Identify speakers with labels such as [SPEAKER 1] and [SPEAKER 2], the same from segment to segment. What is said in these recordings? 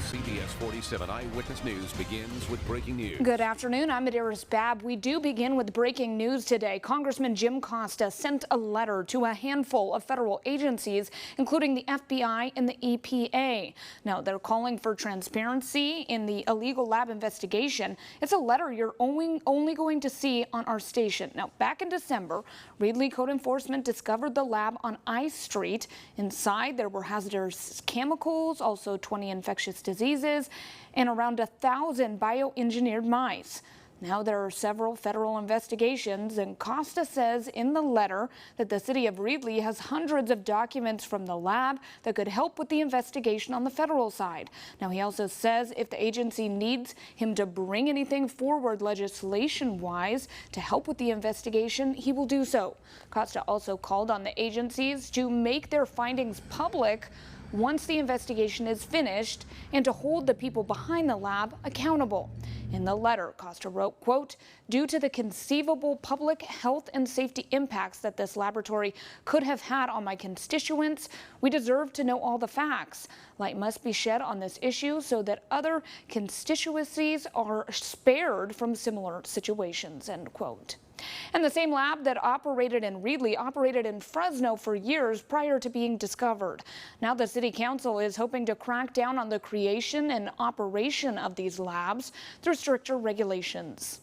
[SPEAKER 1] CBS 47 Eyewitness News begins with breaking news.
[SPEAKER 2] Good afternoon. I'm Adiris Babb. We do begin with breaking news today. Congressman Jim Costa sent a letter to a handful of federal agencies, including the FBI and the EPA. Now, they're calling for transparency in the illegal lab investigation. It's a letter you're only going to see on our station. Now, back in December, Reedley Code Enforcement discovered the lab on I Street. Inside, there were hazardous chemicals, also 20 infectious diseases, and around 1,000 bioengineered mice. Now there are several federal investigations, and Costa says in the letter that the city of Reedley has hundreds of documents from the lab that could help with the investigation on the federal side. Now he also says if the agency needs him to bring anything forward legislation-wise to help with the investigation, he will do so. Costa also called on the agencies to make their findings public once the investigation is finished and to hold the people behind the lab accountable. In the letter, Costa wrote, quote, "Due to the conceivable public health and safety impacts that this laboratory could have had on my constituents, we deserve to know all the facts. Light must be shed on this issue so that other constituencies are spared from similar situations," end quote. And the same lab that operated in Reedley operated in Fresno for years prior to being discovered. Now the city council is hoping to crack down on the creation and operation of these labs through stricter regulations.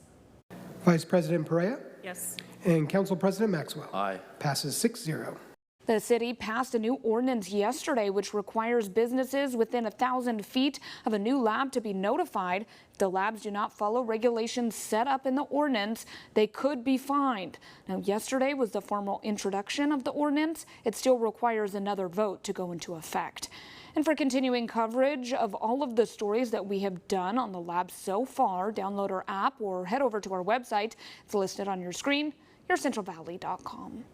[SPEAKER 3] Vice President Perea?
[SPEAKER 4] Yes.
[SPEAKER 3] And Council President Maxwell?
[SPEAKER 5] Aye.
[SPEAKER 3] Passes 6-0.
[SPEAKER 2] The city passed a new ordinance yesterday which requires businesses within 1,000 feet of a new lab to be notified. If the labs do not follow regulations set up in the ordinance, they could be fined. Now, yesterday was the formal introduction of the ordinance. It still requires another vote to go into effect. And for continuing coverage of all of the stories that we have done on the lab so far, download our app or head over to our website. It's listed on your screen, yourcentralvalley.com.